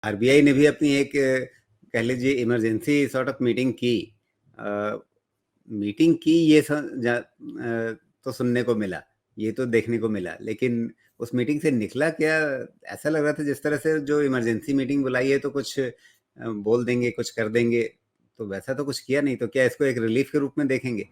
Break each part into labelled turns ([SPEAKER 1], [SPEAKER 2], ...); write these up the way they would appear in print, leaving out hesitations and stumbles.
[SPEAKER 1] RBI ने भी अपनी एक कह लीजिए इमरजेंसी सॉर्ट ऑफ मीटिंग की। मीटिंग की तो सुनने को मिला, ये तो देखने को मिला, लेकिन उस मीटिंग से निकला क्या? ऐसा लग रहा था जिस तरह से जो इमरजेंसी मीटिंग बुलाई है तो कुछ बोल देंगे, कुछ कर देंगे, तो वैसा तो कुछ किया नहीं। तो क्या इसको एक रिलीफ के रूप में देखेंगे?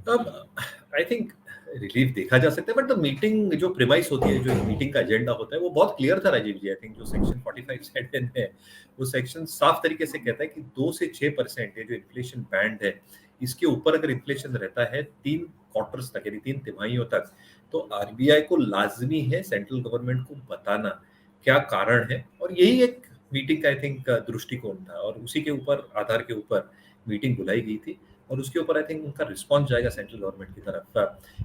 [SPEAKER 2] अब आई थिंक रिलीफ देखा जा सकता है, बट द मीटिंग जो प्रिमाइस होती है, जो मीटिंग का एजेंडा होता है, वो बहुत क्लियर था राजीव जी। आई थिंक जो सेक्शन 45 है, वो सेक्शन साफ तरीके से कहता है कि 2 से 6% ये जो इन्फ्लेशन बैंड है, इसके ऊपर अगर इन्फ्लेशन रहता है 3 क्वार्टर्स तक, यानी 3 तिमाहियों तक, तो आरबीआई को लाजमी है सेंट्रल गवर्नमेंट को बताना क्या कारण है। और यही एक मीटिंग का आई थिंक दृष्टिकोण था, और उसी के ऊपर, आधार के ऊपर मीटिंग बुलाई गई थी, और उसके ऊपर आई थिंक उनका रिस्पॉन्स जाएगा सेंट्रल गवर्नमेंट की तरफ।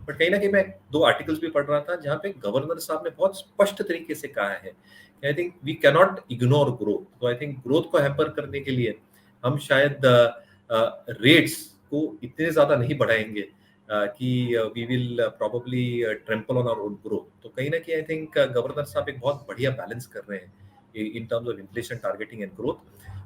[SPEAKER 2] बट कहीं ना कहीं मैं 2 आर्टिकल्स भी पढ़ रहा था जहां पे गवर्नर साहब ने बहुत स्पष्ट तरीके से कहा है कि I think we can not ignore growth. तो आई थिंक ग्रोथ को हैम्पर करने के लिए हम शायद रेट्स को इतने ज्यादा नहीं बढ़ाएंगे कि we will probably trample on our own growth. तो कहीं ना कहीं आई थिंक गवर्नर साहब एक बहुत बढ़िया बैलेंस कर रहे हैं in terms of inflation targeting and growth,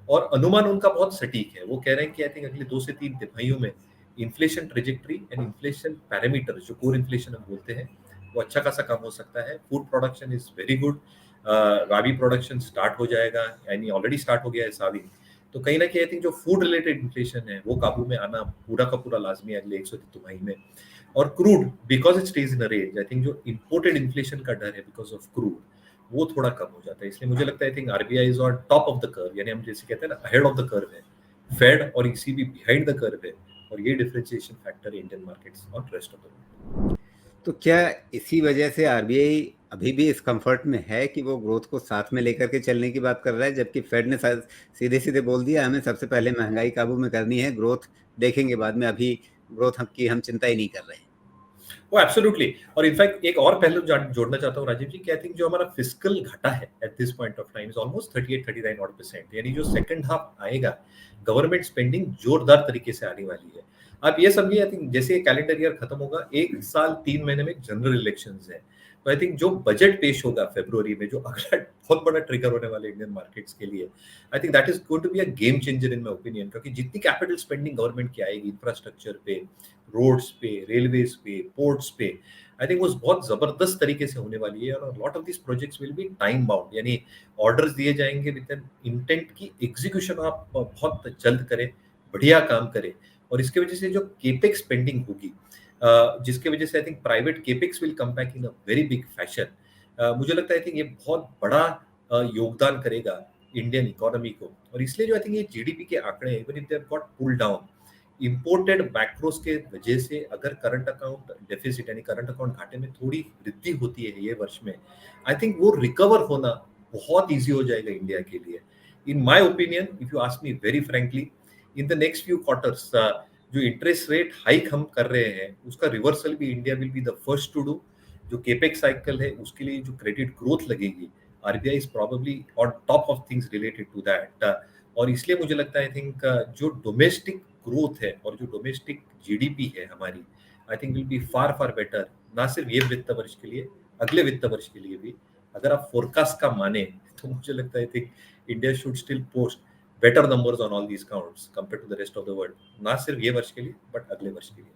[SPEAKER 2] और अनुमान उनका बहुत सटीक है। वो कह रहे हैं कि आई थिंक अगले 2 से 3 तिमाहियों में inflation trajectory and inflation parameter, जो कोर इन्फ्लेशन हम बोलते हैं, वो अच्छा खासा कम हो सकता है। Food production is very good, rabi production start हो जाएगा, यानी ऑलरेडी स्टार्ट हो गया है सावी। तो कहीं ना कहीं आई थिंक जो फूड रिलेटेड इन्फ्लेशन है वो काबू में आना पूरा का पूरा लाजमी है अगले 1 से 2 तिमाही में। और crude, because it stage in a range, I think जो इंपोर्टेड इन्फ्लेशन का डर है बिकॉज ऑफ क्रूड, वो थोड़ा कम हो जाता है। इसलिए मुझे लगता है I think RBI is on top of the curve, यानी हम जैसे कहते हैं ना, अहेड ऑफ द कर्व है फेड, और ईसीबी बिहाइंड द कर्व है। और ये डिफरेंशिएशन फैक्टर है इंडियन मार्केट्स और रेस्ट ऑफ द वर्ल्ड।
[SPEAKER 1] तो क्या इसी वजह से आरबीआई अभी भी इस कंफर्ट में है कि वो ग्रोथ को साथ में लेकर के चलने की बात कर रहा है, जबकि फेड ने सीधे सीधे बोल दिया हमें सबसे पहले महंगाई काबू में करनी है, ग्रोथ देखेंगे बाद में, अभी ग्रोथ की हम चिंता ही नहीं कर रहे हैं।
[SPEAKER 2] वो एब्सोल्युटली। और इनफैक्ट एक और पहलू जोड़ना चाहता हूँ राजीव जी, कि आई थिंक जो हमारा फिस्कल घाटा है at this point of time is almost 38-39%, यानी जो सेकंड हाफ आएगा, गवर्नमेंट स्पेंडिंग जोरदार तरीके से आने वाली है। आप ये समझिए, आई थिंक जैसे कैलेंडर ईयर खत्म होगा, 1 साल 3 महीने में जनरल इलेक्शंस है, तो आई थिंक जो बजट पेश होगा फरवरी में, जो अगला बहुत बड़ा ट्रिगर होने वाले इंडियन मार्केट्स के लिए, I think that is going to be a game changer in my opinion. क्योंकि जितनी कैपिटल स्पेंडिंग गवर्नमेंट की आएगी इंफ्रास्ट्रक्चर पे, रोड्स पे, रेलवेज पे, पोर्ट्स पे, आई थिंक वो बहुत जबरदस्त तरीके से होने वाली है। और lot of this projects will be time bound, यानी ऑर्डर्स दिए जाएंगे विद एन इंटेंट की एग्जीक्यूशन आप बहुत जल्द करें, बढ़िया काम करें। और इसके वजह से जो केपेक्स स्पेंडिंग होगी, जिसके वजह से I think private capex will come back in a very big fashion. मुझे लगता है आई थिंक ये बहुत बड़ा योगदान करेगा इंडियन इकोनॉमी को। और इसलिए जो आई थिंक ये जीडीपी के आंकड़े, even if they have got pull down imported macros के वजह से, अगर करंट अकाउंट डेफिसिट यानी करंट अकाउंट घाटे में थोड़ी वृद्धि होती है ये वर्ष में, आई थिंक वो रिकवर होना बहुत इजी हो जाएगा इंडिया के लिए। In my opinion, if you ask me very frankly, in the next few quarters जो इंटरेस्ट रेट हाइक हम कर रहे हैं, उसका रिवर्सल भी India will be the first to do. जो केपेक्स साइकिल है उसके लिए जो क्रेडिट ग्रोथ लगेगी, RBI is probably on top of things related to that. और इसलिए मुझे लगता है आई थिंक जो डोमेस्टिक ग्रोथ है और जो डोमेस्टिक जीडीपी है हमारी, I think will be far far better, ना सिर्फ ये वित्त वर्ष के लिए, अगले वित्त वर्ष के लिए भी। अगर आप फोरकास्ट का माने तो मुझे लगता है I think India should still post better numbers on all these counts compare to the rest of the world, ना सिर्फ ये वर्ष के लिए बट अगले वर्ष के लिए।